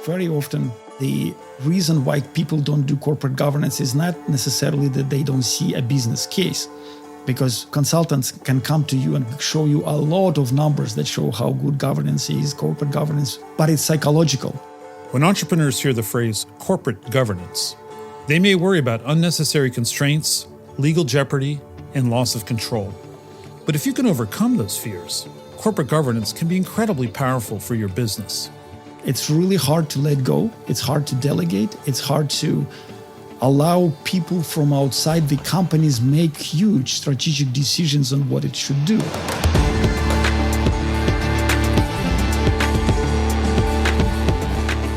very often the reason why people don't do corporate governance is not necessarily that they don't see a business case, because consultants can come to you and show you a lot of numbers that show how good governance is, corporate governance, but it's psychological. When entrepreneurs hear the phrase corporate governance, they may worry about unnecessary constraints, legal jeopardy, and loss of control. But if you can overcome those fears, corporate governance can be incredibly powerful for your business. It's really hard to let go. It's hard to delegate. It's hard to allow people from outside the companies make huge strategic decisions on what it should do.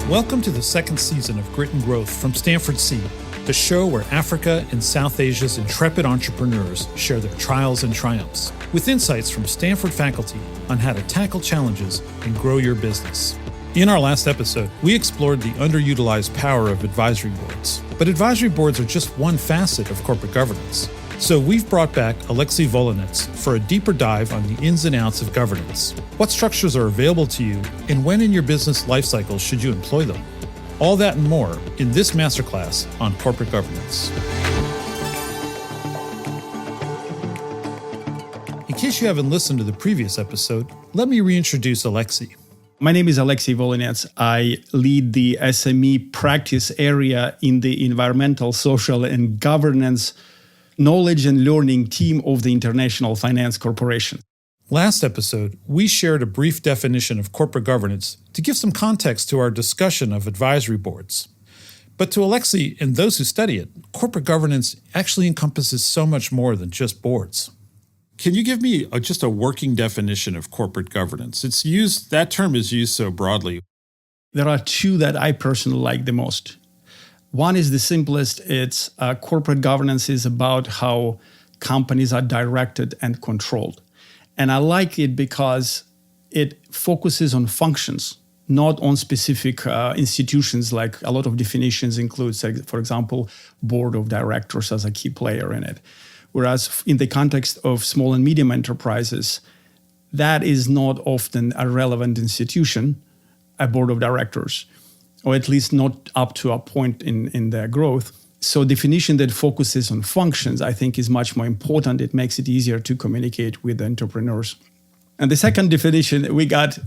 Welcome to the second season of Grit and Growth from Stanford Seed, the show where Africa and South Asia's intrepid entrepreneurs share their trials and triumphs, with insights from Stanford faculty on how to tackle challenges and grow your business. In our last episode, we explored the underutilized power of advisory boards. But advisory boards are just one facet of corporate governance. So we've brought back Alexey Volynets for a deeper dive on the ins and outs of governance. What structures are available to you, and when in your business lifecycle should you employ them? All that and more in this Masterclass on corporate governance. In case you haven't listened to the previous episode, let me reintroduce Alexey. My name is Alexey Volynets. I lead the SME practice area in the environmental, social, and governance knowledge and learning team of the International Finance Corporation. Last episode, we shared a brief definition of corporate governance to give some context to our discussion of advisory boards. But to Alexey and those who study it, corporate governance actually encompasses so much more than just boards. Can you give me just a working definition of corporate governance? That term is used so broadly. There are two that I personally like the most. One is the simplest. It's corporate governance is about how companies are directed and controlled. And I like it because it focuses on functions, not on specific institutions. Like a lot of definitions include, for example, board of directors as a key player in it. Whereas in the context of small and medium enterprises, that is not often a relevant institution, a board of directors, or at least not up to a point in their growth. So definition that focuses on functions, I think, is much more important. It makes it easier to communicate with entrepreneurs. And the second definition we got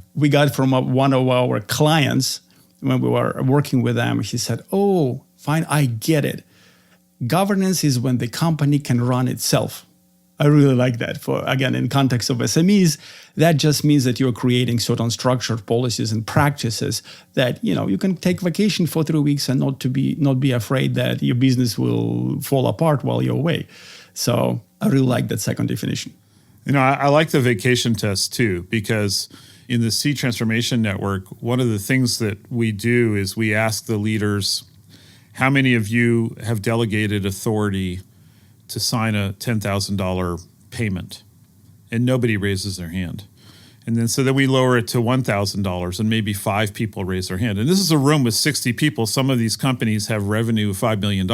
from one of our clients when we were working with them. He said, "Oh, fine, I get it. Governance is when the company can run itself." I really like that. Again, in context of SMEs, that just means that you're creating certain structured policies and practices that you can take vacation for 3 weeks and not be afraid that your business will fall apart while you're away. So I really like that second definition. I like the vacation test too, because in the Seed Transformation Network, one of the things that we do is we ask the leaders, how many of you have delegated authority to sign a $10,000 payment? And nobody raises their hand. And then we lower it to $1,000 and maybe 5 people raise their hand. And this is a room with 60 people. Some of these companies have revenue of $5 million.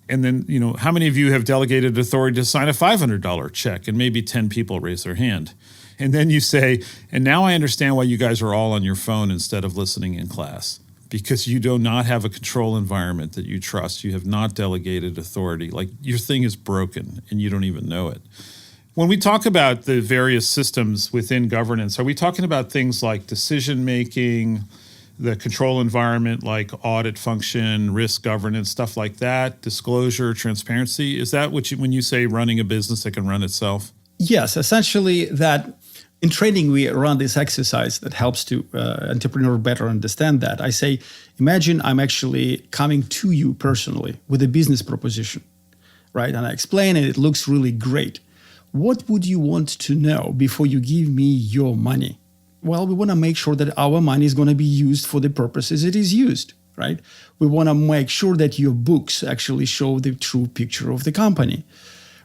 And then, how many of you have delegated authority to sign a $500 check? And maybe 10 people raise their hand. And then you say, and now I understand why you guys are all on your phone instead of listening in class. Because you do not have a control environment that you trust. You have not delegated authority. Like your thing is broken and you don't even know it. When we talk about the various systems within governance, are we talking about things like decision-making, the control environment like audit function, risk governance, stuff like that, disclosure, transparency? Is that when you say running a business that can run itself? Yes, essentially that. In training, we run this exercise that helps to entrepreneur better understand that. I say, imagine I'm actually coming to you personally with a business proposition, right? And I explain it. It looks really great. What would you want to know before you give me your money? Well, we want to make sure that our money is going to be used for the purposes it is used, right? We want to make sure that your books actually show the true picture of the company.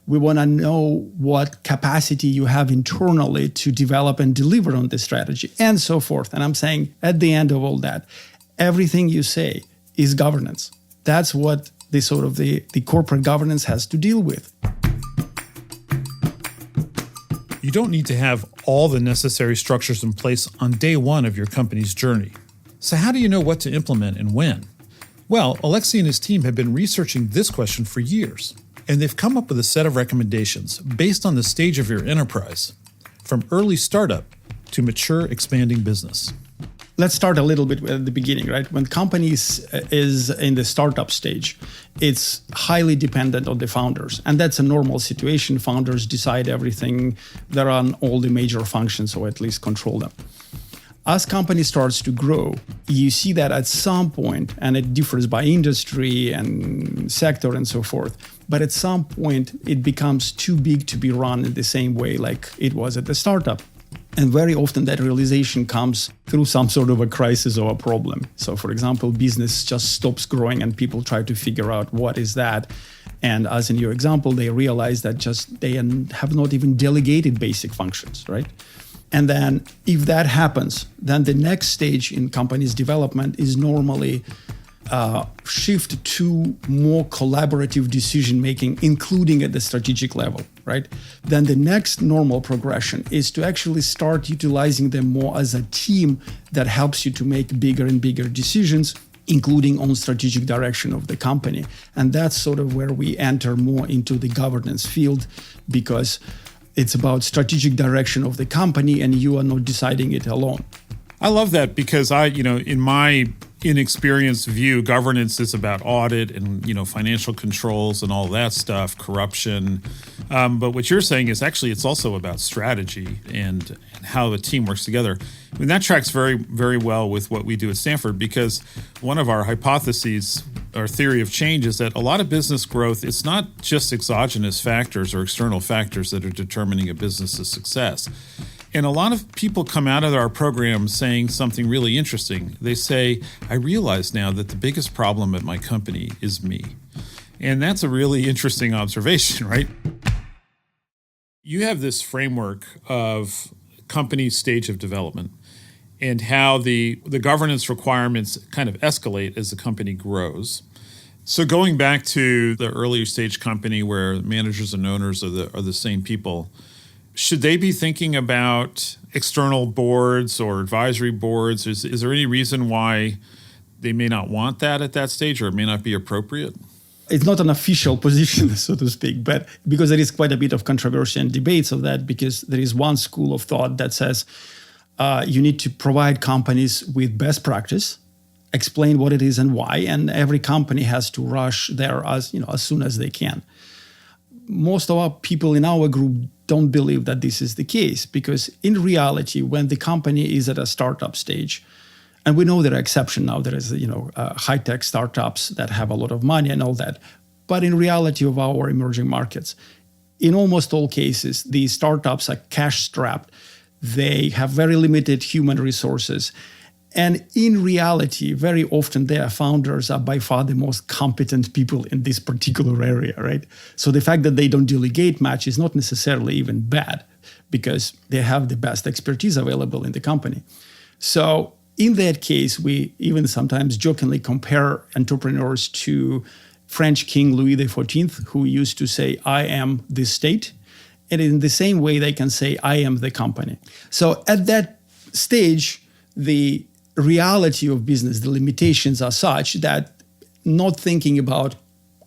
We want to know what capacity you have internally to develop and deliver on this strategy, and so forth. And I'm saying at the end of all that, everything you say is governance. That's what the corporate governance has to deal with. You don't need to have all the necessary structures in place on day one of your company's journey. So how do you know what to implement and when? Well, Alexey and his team have been researching this question for years, and they've come up with a set of recommendations based on the stage of your enterprise, from early startup to mature expanding business. Let's start a little bit at the beginning, right? When companies is in the startup stage, it's highly dependent on the founders. And that's a normal situation. Founders decide everything. They run all the major functions, or at least control them. As company starts to grow, you see that at some point, and it differs by industry and sector and so forth, but at some point it becomes too big to be run in the same way like it was at the startup. And very often that realization comes through some sort of a crisis or a problem. So for example, business just stops growing and people try to figure out what is that. And as in your example, they realize that just they have not even delegated basic functions, right? And then if that happens, then the next stage in company's development is normally shift to more collaborative decision-making, including at the strategic level, right? Then the next normal progression is to actually start utilizing them more as a team that helps you to make bigger and bigger decisions, including on strategic direction of the company. And that's sort of where we enter more into the governance field, because it's about strategic direction of the company and you are not deciding it alone. I love that because in my inexperienced view, governance is about audit and, financial controls and all that stuff, corruption. But what you're saying is actually it's also about strategy and how the team works together. I mean, that tracks very, very well with what we do at Stanford, because one of our hypotheses, our theory of change, is that a lot of business growth, it's not just exogenous factors or external factors that are determining a business's success. And a lot of people come out of our program saying something really interesting. They say, I realize now that the biggest problem at my company is me. And that's a really interesting observation, right? You have this framework of company stage of development and how the governance requirements kind of escalate as the company grows. So going back to the earlier stage company where managers and owners are the same people, should they be thinking about external boards or advisory boards? Is there any reason why they may not want that at that stage, or it may not be appropriate? It's not an official position, so to speak, but because there is quite a bit of controversy and debates of that, because there is one school of thought that says you need to provide companies with best practice, explain what it is and why, and every company has to rush there as soon as they can. Most of our people in our group don't believe that this is the case, because in reality, when the company is at a startup stage, and we know there are exceptions now, there is high-tech startups that have a lot of money and all that, but in reality of our emerging markets, in almost all cases, these startups are cash-strapped. They have very limited human resources. And in reality, very often their founders are by far the most competent people in this particular area, right? So the fact that they don't delegate much is not necessarily even bad, because they have the best expertise available in the company. So in that case, we even sometimes jokingly compare entrepreneurs to French King Louis XIV, who used to say, I am the state. And in the same way, they can say, I am the company. So at that stage, the reality of business, the limitations are such that not thinking about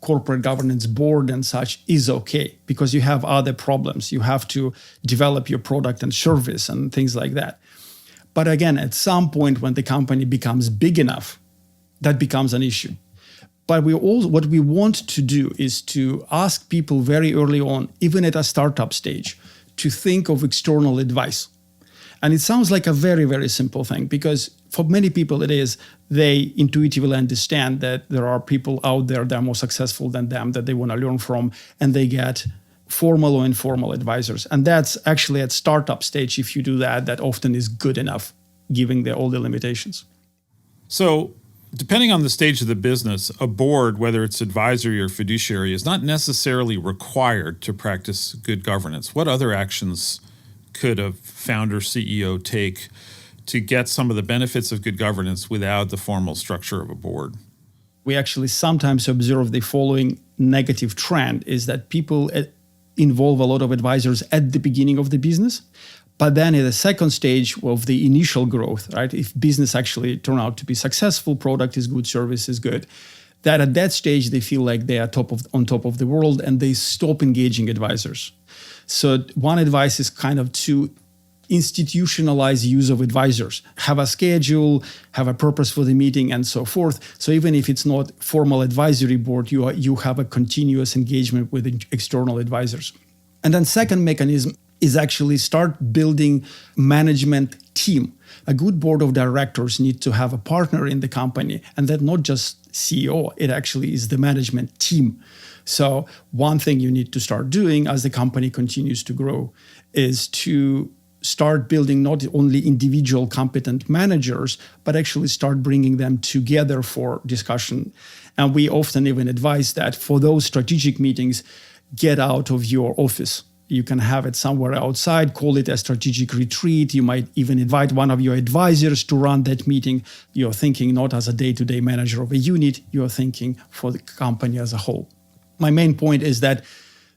corporate governance board and such is okay, because you have other problems. You have to develop your product and service and things like that. But again, at some point when the company becomes big enough, that becomes an issue. But what we want to do is to ask people very early on, even at a startup stage, to think of external advice. And it sounds like a very, very simple thing, because for many people it is, they intuitively understand that there are people out there that are more successful than them that they want to learn from, and they get formal or informal advisors. And that's actually at startup stage, if you do that, that often is good enough, given all the limitations. So depending on the stage of the business, a board, whether it's advisory or fiduciary, is not necessarily required to practice good governance. What other actions could a founder, CEO take to get some of the benefits of good governance without the formal structure of a board? We actually sometimes observe the following negative trend, is that people involve a lot of advisors at the beginning of the business, But then in the second stage of the initial growth, right, if business actually turn out to be successful, product is good, service is good, that at that stage they feel like they are on top of the world and they stop engaging advisors. So one advice is kind of to institutionalize use of advisors, have a schedule, have a purpose for the meeting, and so forth. So even if it's not formal advisory board, you have a continuous engagement with external advisors. And then second mechanism is actually start building management team. A good board of directors need to have a partner in the company, and that not just CEO, it actually is the management team. So one thing you need to start doing as the company continues to grow is to start building not only individual competent managers, but actually start bringing them together for discussion. And we often even advise that for those strategic meetings, get out of your office. You can have it somewhere outside, call it a strategic retreat. You might even invite one of your advisors to run that meeting. You're thinking not as a day-to-day manager of a unit, you're thinking for the company as a whole. My main point is that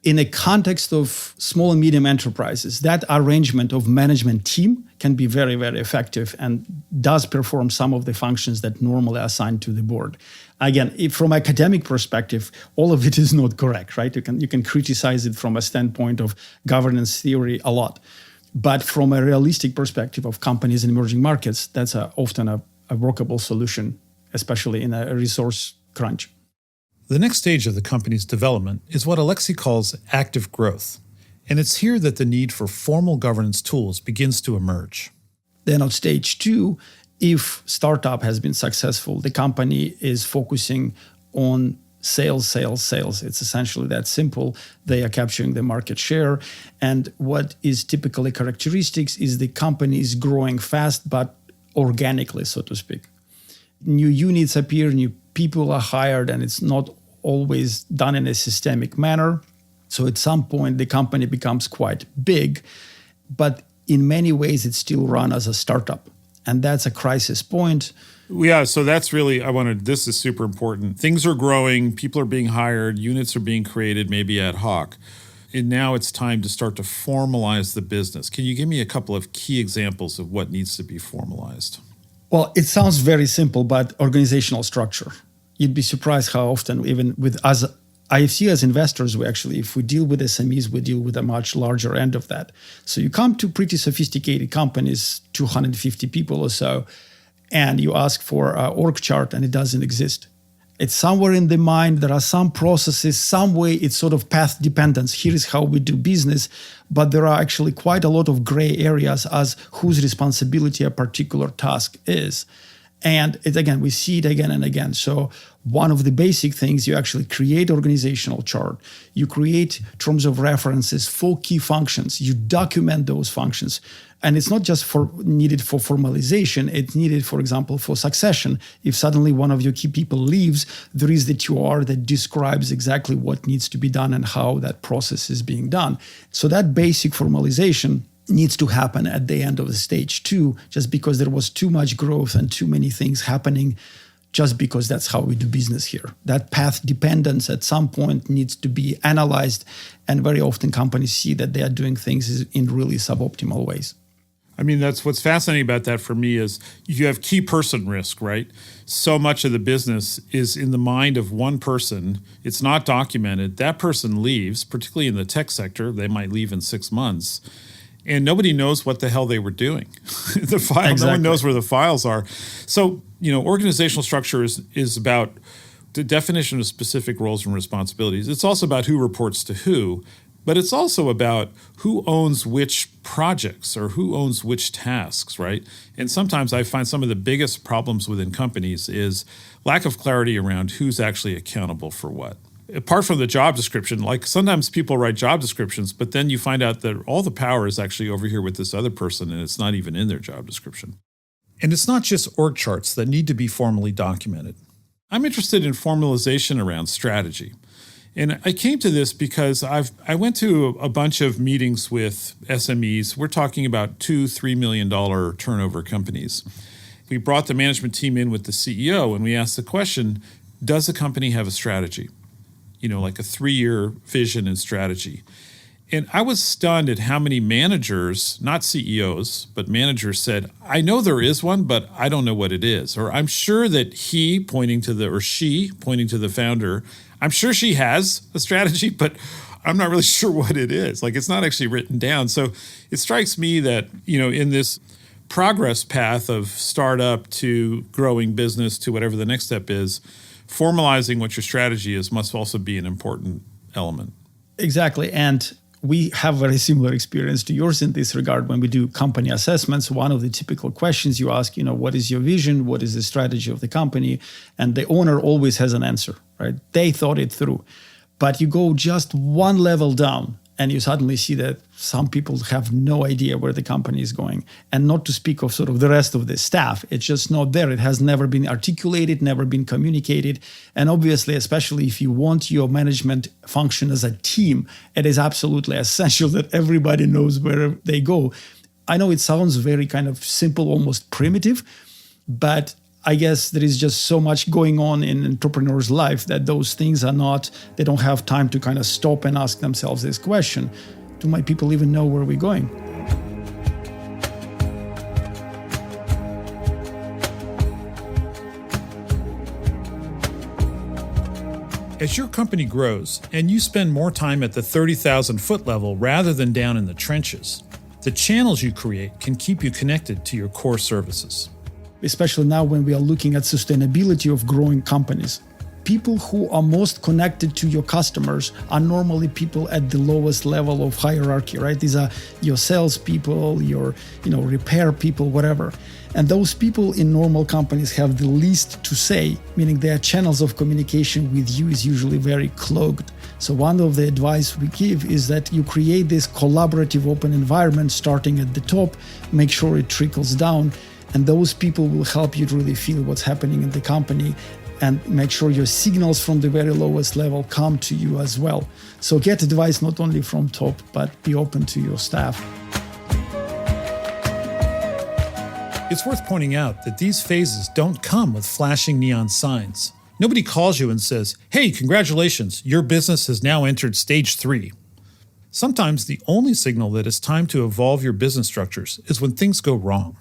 in a context of small and medium enterprises, that arrangement of management team can be very, very effective and does perform some of the functions that normally are assigned to the board. Again, from academic perspective, all of it is not correct, right? You can criticize it from a standpoint of governance theory a lot. But from a realistic perspective of companies in emerging markets, that's often a workable solution, especially in a resource crunch. The next stage of the company's development is what Alexey calls active growth. And it's here that the need for formal governance tools begins to emerge. Then on stage 2, if startup has been successful, the company is focusing on sales. It's essentially that simple. They are capturing the market share. And what is typically characteristics is the company is growing fast, but organically, so to speak. New units appear, new people are hired, and it's not always done in a systemic manner. So at some point, the company becomes quite big, but in many ways, it's still run as a startup. And that's a crisis point. Yeah, so that's really, this is super important. Things are growing, people are being hired, units are being created, maybe ad hoc. And now it's time to start to formalize the business. Can you give me a couple of key examples of what needs to be formalized? Well, it sounds very simple, but organizational structure. You'd be surprised how often, even with us, IFC as investors, if we deal with SMEs, we deal with a much larger end of that. So you come to pretty sophisticated companies, 250 people or so, and you ask for an org chart and it doesn't exist. It's somewhere in the mind, there are some processes, some way it's sort of path dependence. Here is how we do business, but there are actually quite a lot of gray areas as whose responsibility a particular task is. And we see it again and again. So one of the basic things, you actually create organizational chart. You create terms of references for key functions. You document those functions. And it's not just needed for formalization. It's needed, for example, for succession. If suddenly one of your key people leaves, there is the TOR that describes exactly what needs to be done and how that process is being done. So that basic formalization needs to happen at the end of the stage 2, just because there was too much growth and too many things happening, just because that's how we do business here. That path dependence at some point needs to be analyzed, and very often companies see that they are doing things in really suboptimal ways. That's what's fascinating about that for me is you have key person risk, right? So much of the business is in the mind of one person. It's not documented. That person leaves, particularly in the tech sector. They might leave in 6 months. And nobody knows what the hell they were doing. Exactly. No one knows where the files are. So, organizational structure is about the definition of specific roles and responsibilities. It's also about who reports to who, but it's also about who owns which projects or who owns which tasks, right? And sometimes I find some of the biggest problems within companies is lack of clarity around who's actually accountable for what. Apart from the job description, like sometimes people write job descriptions, but then you find out that all the power is actually over here with this other person and it's not even in their job description. And it's not just org charts that need to be formally documented. I'm interested in formalization around strategy. And I came to this because I went to a bunch of meetings with SMEs. We're talking about $2-3 million turnover companies. We brought the management team in with the CEO and we asked the question, does the company have a strategy? Like a 3-year vision and strategy. And I was stunned at how many managers, not CEOs, but managers said, I know there is one, but I don't know what it is. Or I'm sure that she, pointing to the founder, I'm sure she has a strategy, but I'm not really sure what it is. Like, it's not actually written down. So it strikes me that, in this progress path of startup to growing business to whatever the next step is, formalizing what your strategy is must also be an important element. Exactly. And we have very similar experience to yours in this regard. When we do company assessments, one of the typical questions you ask, what is your vision? What is the strategy of the company? And the owner always has an answer, right? They thought it through. But you go just one level down and you suddenly see that some people have no idea where the company is going. And not to speak of sort of the rest of the staff, it's just not there. It has never been articulated, never been communicated. And obviously, especially if you want your management function as a team, it is absolutely essential that everybody knows where they go. I know it sounds very kind of simple, almost primitive, but I guess there is just so much going on in an entrepreneur's life that those things they don't have time to kind of stop and ask themselves this question. Do my people even know where we're going? As your company grows and you spend more time at the 30,000 foot level rather than down in the trenches, the channels you create can keep you connected to your core services. Especially now when we are looking at sustainability of growing companies. People who are most connected to your customers are normally people at the lowest level of hierarchy, right? These are your salespeople, your repair people, whatever. And those people in normal companies have the least to say, meaning their channels of communication with you is usually very clogged. So one of the advice we give is that you create this collaborative open environment starting at the top, make sure it trickles down, and those people will help you to really feel what's happening in the company and make sure your signals from the very lowest level come to you as well. So get advice not only from top, but be open to your staff. It's worth pointing out that these phases don't come with flashing neon signs. Nobody calls you and says, hey, congratulations, your business has now entered stage 3. Sometimes the only signal that it's time to evolve your business structures is when things go wrong.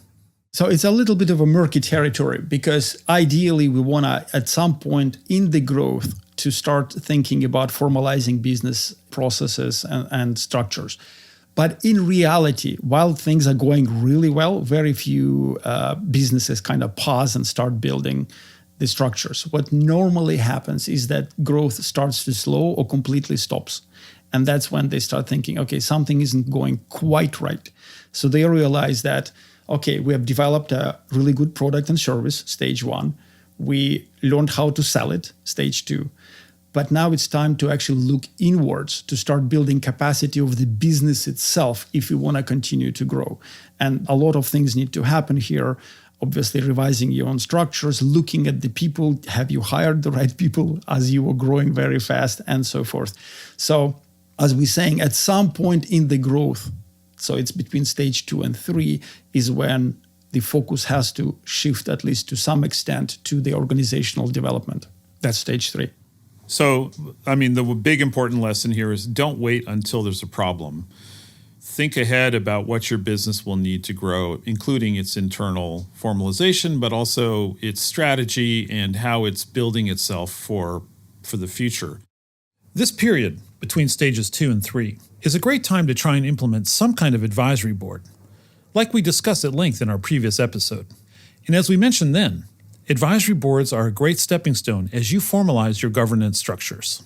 So it's a little bit of a murky territory because ideally we want to, at some point in the growth, to start thinking about formalizing business processes and structures. But in reality, while things are going really well, very few businesses kind of pause and start building the structures. What normally happens is that growth starts to slow or completely stops. And that's when they start thinking, okay, something isn't going quite right. So they realize that, okay, we have developed a really good product and service, stage 1. We learned how to sell it, stage 2. But now it's time to actually look inwards to start building capacity of the business itself if we want to continue to grow. And a lot of things need to happen here. Obviously, revising your own structures, looking at the people, have you hired the right people as you were growing very fast, and so forth. So as we're saying, at some point in the growth, so it's between stage 2 and 3, is when the focus has to shift, at least to some extent, to the organizational development. That's stage 3. So, the big important lesson here is don't wait until there's a problem. Think ahead about what your business will need to grow, including its internal formalization, but also its strategy and how it's building itself for the future. This period between stages 2 and 3 is a great time to try and implement some kind of advisory board, like we discussed at length in our previous episode. And as we mentioned then, advisory boards are a great stepping stone as you formalize your governance structures.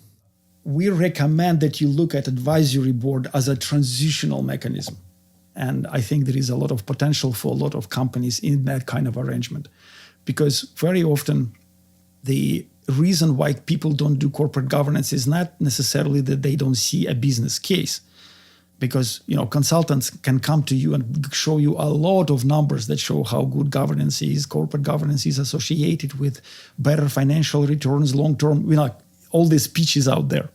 We recommend that you look at advisory board as a transitional mechanism. And I think there is a lot of potential for a lot of companies in that kind of arrangement. Because very often the reason why people don't do corporate governance is not necessarily that they don't see a business case. Because consultants can come to you and show you a lot of numbers that show how good governance is. Corporate governance is associated with better financial returns, long-term, all these speeches out there.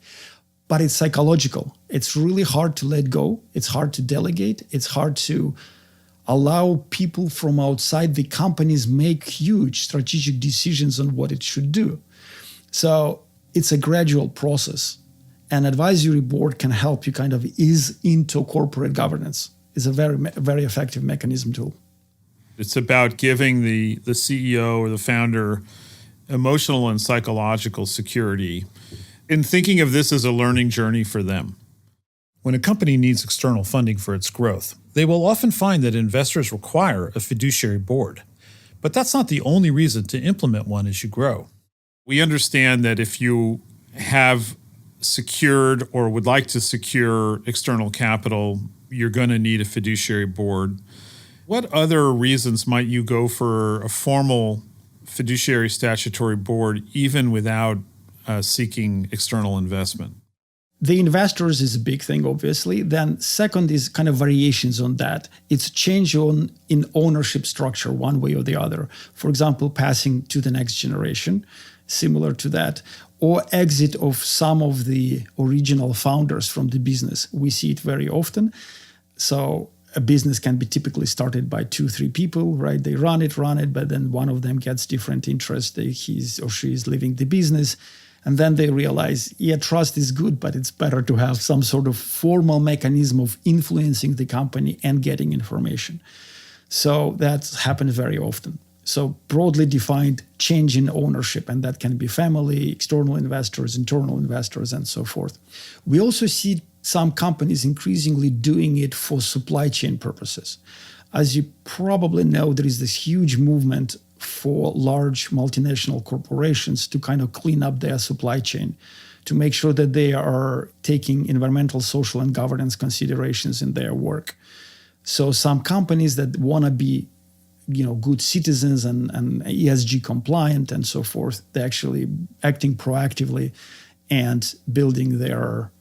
But it's psychological. It's really hard to let go. It's hard to delegate. It's hard to allow people from outside the companies make huge strategic decisions on what it should do. So it's a gradual process. An advisory board can help you kind of ease into corporate governance. It's a very effective mechanism tool. It's about giving the CEO or the founder emotional and psychological security and thinking of this as a learning journey for them. When a company needs external funding for its growth, they will often find that investors require a fiduciary board. But that's not the only reason to implement one as you grow. We understand that if you have secured or would like to secure external capital, you're going to need a fiduciary board. What other reasons might you go for a formal fiduciary statutory board even without seeking external investment? The investors is a big thing, obviously. Then second is kind of variations on that. It's change in ownership structure one way or the other. For example, passing to the next generation, similar to that, or exit of some of the original founders from the business. We see it very often. So a business can be typically started by 2-3 people, right? They run it, but then one of them gets different interests. He or she is leaving the business. And then they realize, trust is good, but it's better to have some sort of formal mechanism of influencing the company and getting information. So that happens very often. So broadly defined change in ownership, and that can be family, external investors, internal investors, and so forth. We also see some companies increasingly doing it for supply chain purposes. As you probably know, there is this huge movement for large multinational corporations to kind of clean up their supply chain, to make sure that they are taking environmental, social, and governance considerations in their work. So some companies that want to be good citizens and ESG compliant and so forth, they're actually acting proactively and building their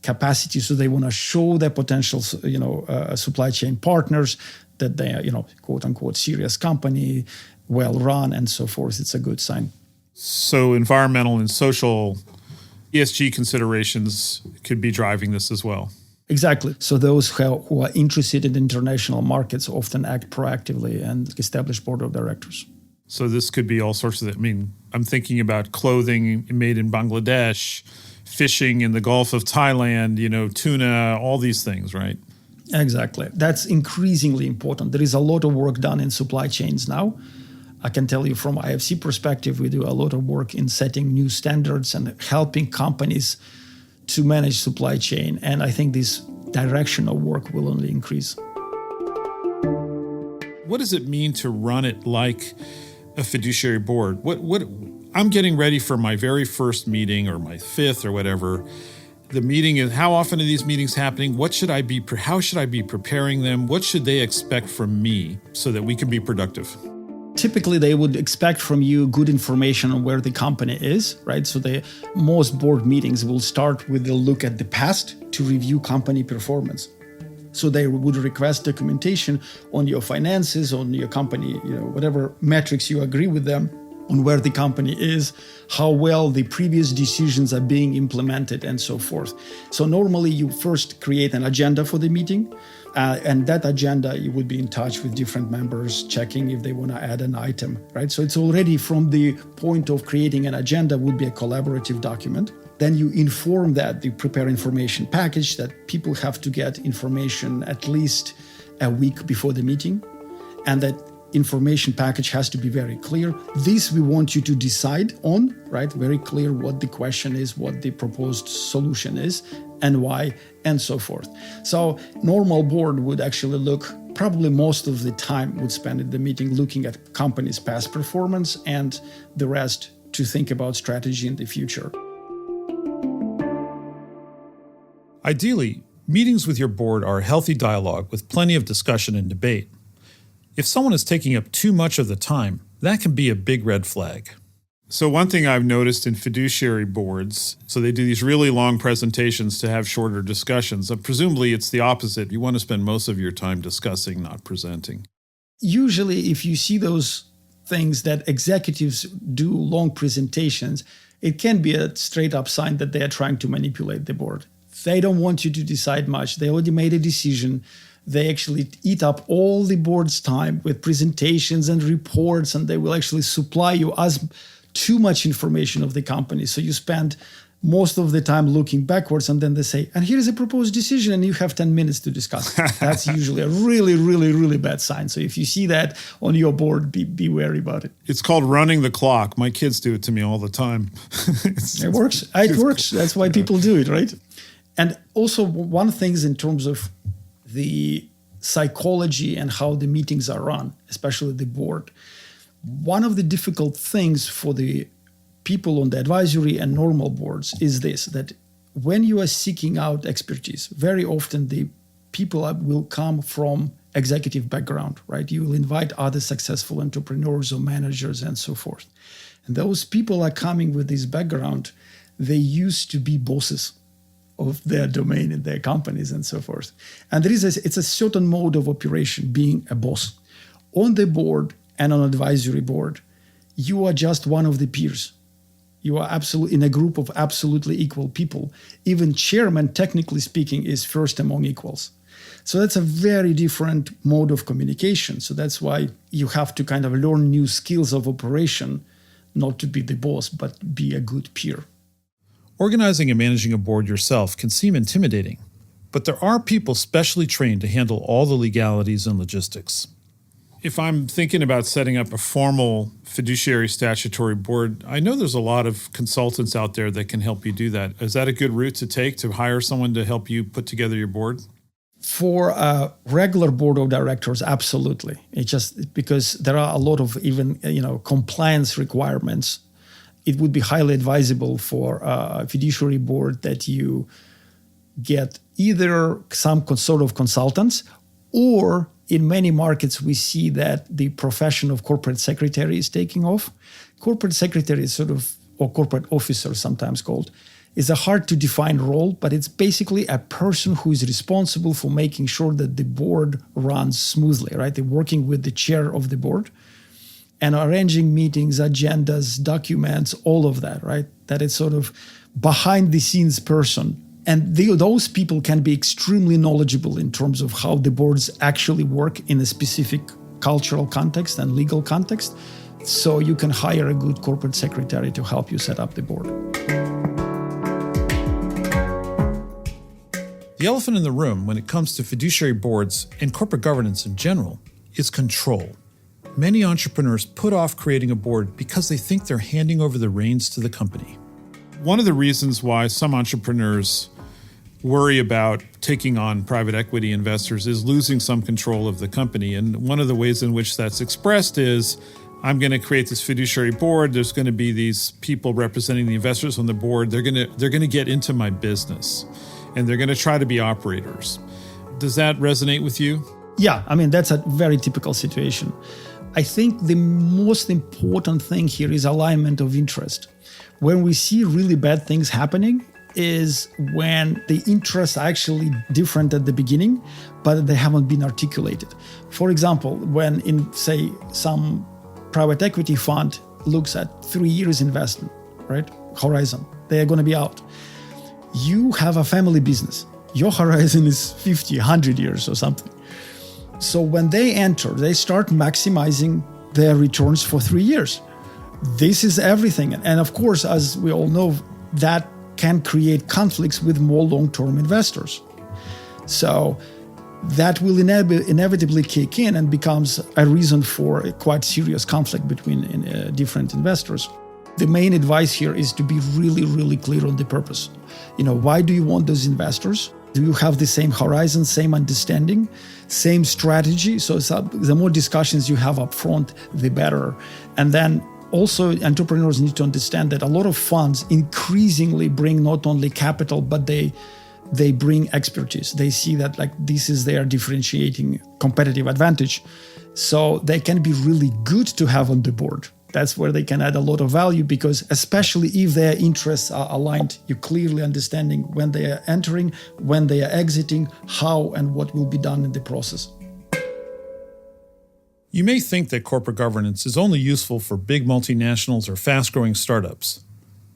capacity. So they want to show their potential, supply chain partners that they are, quote unquote, serious company, well run, and so forth. It's a good sign. So environmental and social ESG considerations could be driving this as well. Exactly. So those who are interested in international markets often act proactively and establish board of directors. So this could be all sorts of, I'm thinking about clothing made in Bangladesh, fishing in the Gulf of Thailand, tuna, all these things, right? Exactly. That's increasingly important. There is a lot of work done in supply chains now. I can tell you from IFC perspective, we do a lot of work in setting new standards and helping companies to manage supply chain. And I think this direction of work will only increase. What does it mean to run it like a fiduciary board? What I'm getting ready for my very first meeting or my fifth or whatever. The meeting is, how often are these meetings happening? How should I be preparing them? What should they expect from me so that we can be productive? Typically, they would expect from you good information on where the company is, right? So most board meetings will start with a look at the past to review company performance. So they would request documentation on your finances, on your company, whatever metrics you agree with them on where the company is, how well the previous decisions are being implemented, and so forth. So normally you first create an agenda for the meeting, and that agenda, you would be in touch with different members, checking if they want to add an item, right? So it's already from the point of creating an agenda would be a collaborative document. Then you inform that, you prepare information package that people have to get information at least a week before the meeting, and that information package has to be very clear. This we want you to decide on, right? Very clear what the question is, what the proposed solution is, and why, and so forth. So normal board would actually look, probably most of the time would spend in the meeting looking at company's past performance and the rest to think about strategy in the future. Ideally, meetings with your board are a healthy dialogue with plenty of discussion and debate. If someone is taking up too much of the time, that can be a big red flag. So one thing I've noticed in fiduciary boards, so they do these really long presentations to have shorter discussions. Presumably it's the opposite. You want to spend most of your time discussing, not presenting. Usually if you see those things that executives do long presentations, it can be a straight up sign that they are trying to manipulate the board. They don't want you to decide much. They already made a decision. They actually eat up all the board's time with presentations and reports, and they will actually supply you as too much information of the company. So you spend most of the time looking backwards, and then they say, and here is a proposed decision, and you have 10 minutes to discuss it. That's usually a really, really, really bad sign. So if you see that on your board, be wary about it. It's called running the clock. My kids do it to me all the time. It works. It works. That's why people do it, right? And also one thing is in terms of the psychology and how the meetings are run, especially the board. One of the difficult things for the people on the advisory and normal boards is this, that when you are seeking out expertise, very often the people will come from executive background, right? You will invite other successful entrepreneurs or managers and so forth. And those people are coming with this background. They used to be bosses of their domain in their companies and so forth. And it's a certain mode of operation being a boss. On the board and on advisory board, you are just one of the peers. You are absolutely in a group of absolutely equal people. Even chairman, technically speaking, is first among equals. So that's a very different mode of communication. So that's why you have to kind of learn new skills of operation, not to be the boss, but be a good peer. Organizing and managing a board yourself can seem intimidating, but there are people specially trained to handle all the legalities and logistics. If I'm thinking about setting up a formal fiduciary statutory board, I know there's a lot of consultants out there that can help you do that. Is that a good route to take, to hire someone to help you put together your board? For a regular board of directors, absolutely. It's just because there are a lot of even compliance requirements. It would be highly advisable for a fiduciary board that you get either some sort of consultants, or in many markets we see that the profession of corporate secretary is taking off. Corporate secretary is or corporate officer sometimes called, is a hard to define role, but it's basically a person who is responsible for making sure that the board runs smoothly, right? They're working with the chair of the board and arranging meetings, agendas, documents, all of that, right? That is sort of behind the scenes person. And those people can be extremely knowledgeable in terms of how the boards actually work in a specific cultural context and legal context. So you can hire a good corporate secretary to help you set up the board. The elephant in the room when it comes to fiduciary boards and corporate governance in general is control. Many entrepreneurs put off creating a board because they think they're handing over the reins to the company. One of the reasons why some entrepreneurs worry about taking on private equity investors is losing some control of the company. And one of the ways in which that's expressed is, I'm going to create this fiduciary board. There's going to be these people representing the investors on the board. They're going to get into my business, and they're going to try to be operators. Does that resonate with you? Yeah, that's a very typical situation. I think the most important thing here is alignment of interest. When we see really bad things happening is when the interests are actually different at the beginning, but they haven't been articulated. For example, when in, say, some private equity fund looks at 3 years investment, right? Horizon, they are going to be out. You have a family business. Your horizon is 50, 100 years or something. So when they enter, they start maximizing their returns for 3 years. This is everything. And of course, as we all know, that can create conflicts with more long-term investors. So that will inevitably kick in and becomes a reason for a quite serious conflict between different investors. The main advice here is to be really, really clear on the purpose. Why do you want those investors? Do you have the same horizon, same understanding, same strategy? So the more discussions you have up front, the better. And then also entrepreneurs need to understand that a lot of funds increasingly bring not only capital, but they bring expertise. They see that this is their differentiating competitive advantage. So they can be really good to have on the board. That's where they can add a lot of value, because especially if their interests are aligned, you're clearly understanding when they are entering, when they are exiting, how and what will be done in the process. You may think that corporate governance is only useful for big multinationals or fast-growing startups,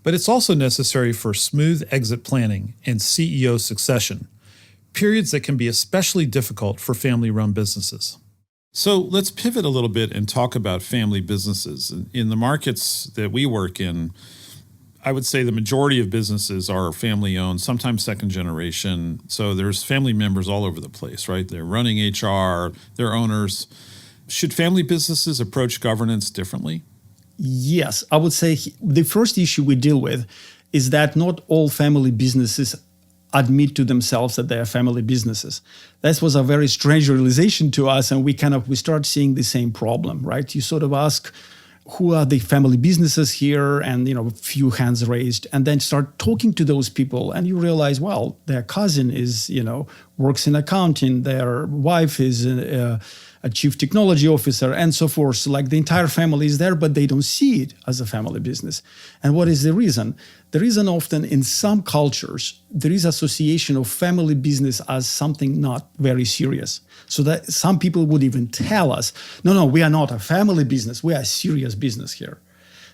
but it's also necessary for smooth exit planning and CEO succession, periods that can be especially difficult for family-run businesses. So let's pivot a little bit and talk about family businesses. In the markets that we work in, I would say the majority of businesses are family-owned, sometimes second generation. So there's family members all over the place, right? They're running HR, they're owners. Should family businesses approach governance differently? Yes, I would say the first issue we deal with is that not all family businesses admit to themselves that they are family businesses. That was a very strange realization to us, and we start seeing the same problem, right? You sort of ask, who are the family businesses here? And, a few hands raised, and then start talking to those people, and you realize, well, their cousin is, works in accounting, their wife is a chief technology officer, and so forth. So like the entire family is there, but they don't see it as a family business. And what is the reason? The reason often in some cultures, there is association of family business as something not very serious. So that some people would even tell us, no, we are not a family business. We are a serious business here.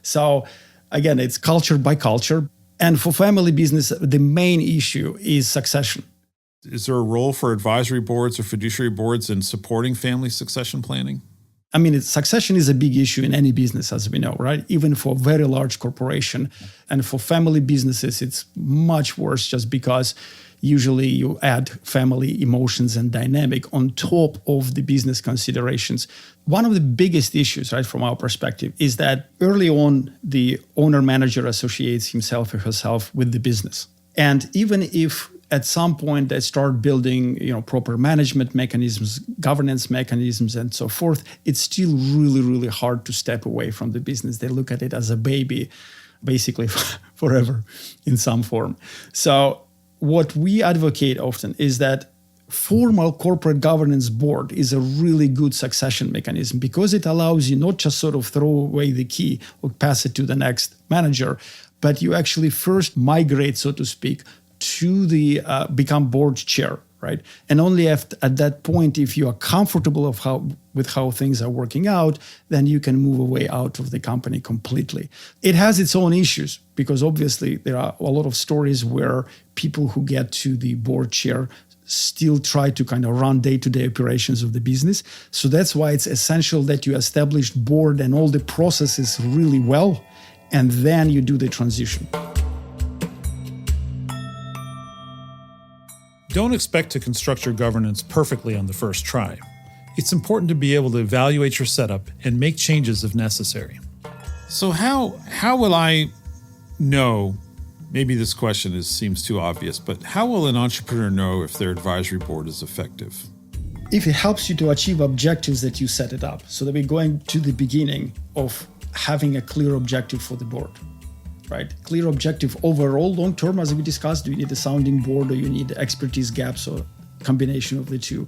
So again, it's culture by culture. And for family business, the main issue is succession. Is there a role for advisory boards or fiduciary boards in supporting family succession planning? I mean, succession is a big issue in any business, as we know, right? Even for a very large corporation. And for family businesses, it's much worse just because usually you add family emotions and dynamic on top of the business considerations. One of the biggest issues, right, from our perspective, is that early on, the owner-manager associates himself or herself with the business. And even if at some point they start building, proper management mechanisms, governance mechanisms, and so forth, it's still really, really hard to step away from the business. They look at it as a baby, basically forever in some form. So what we advocate often is that formal corporate governance board is a really good succession mechanism because it allows you not just sort of throw away the key or pass it to the next manager, but you actually first migrate, so to speak, to the become board chair, right? And only at that point, if you are comfortable with how things are working out, then you can move away out of the company completely. It has its own issues because obviously there are a lot of stories where people who get to the board chair still try to kind of run day-to-day operations of the business. So that's why it's essential that you establish board and all the processes really well, and then you do the transition. Don't expect to construct your governance perfectly on the first try. It's important to be able to evaluate your setup and make changes if necessary. So how will I know, maybe this question seems too obvious, but how will an entrepreneur know if their advisory board is effective? If it helps you to achieve objectives that you set it up, so that we're going to the beginning of having a clear objective for the board. Right? Clear objective overall, long term, as we discussed, do you need a sounding board or you need expertise gaps or combination of the two?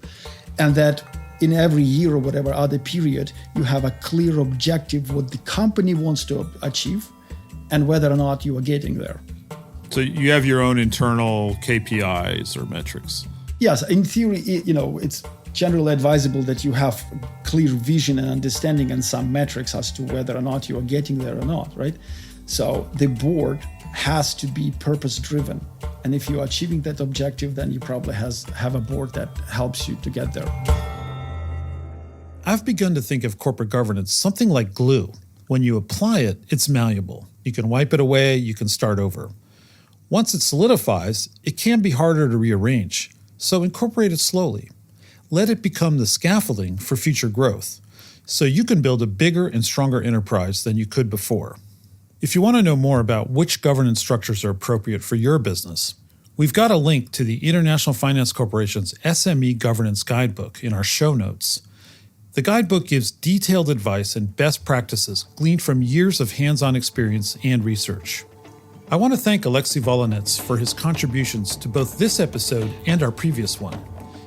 And that in every year or whatever other period, you have a clear objective what the company wants to achieve and whether or not you are getting there. So you have your own internal KPIs or metrics? Yes, in theory, it's generally advisable that you have clear vision and understanding and some metrics as to whether or not you are getting there or not, right? So the board has to be purpose-driven. And if you're achieving that objective, then you probably have a board that helps you to get there. I've begun to think of corporate governance something like glue. When you apply it, it's malleable. You can wipe it away, you can start over. Once it solidifies, it can be harder to rearrange. So incorporate it slowly. Let it become the scaffolding for future growth, so you can build a bigger and stronger enterprise than you could before. If you want to know more about which governance structures are appropriate for your business, we've got a link to the International Finance Corporation's SME Governance Guidebook in our show notes. The guidebook gives detailed advice and best practices gleaned from years of hands-on experience and research. I want to thank Alexey Volynets for his contributions to both this episode and our previous one.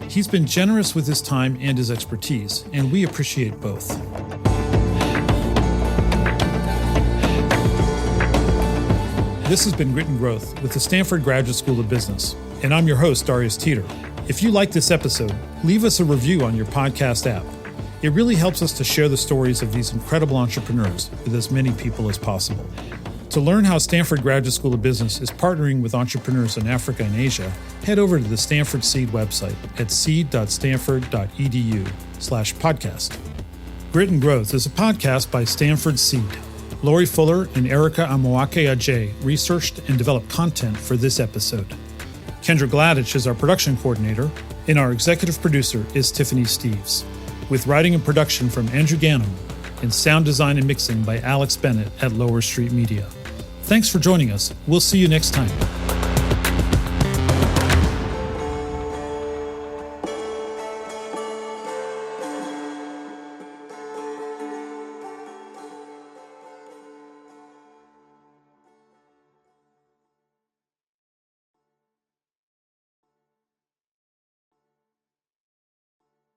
He's been generous with his time and his expertise, and we appreciate both. This has been Grit and Growth with the Stanford Graduate School of Business, and I'm your host, Darius Teeter. If you like this episode, leave us a review on your podcast app. It really helps us to share the stories of these incredible entrepreneurs with as many people as possible. To learn how Stanford Graduate School of Business is partnering with entrepreneurs in Africa and Asia, head over to the Stanford Seed website at seed.stanford.edu/podcast. Grit and Growth is a podcast by Stanford Seed. Lori Fuller and Erica Amoake-Ajay researched and developed content for this episode. Kendra Gladich is our production coordinator, and our executive producer is Tiffany Steves, with writing and production from Andrew Gannum and sound design and mixing by Alex Bennett at Lower Street Media. Thanks for joining us. We'll see you next time.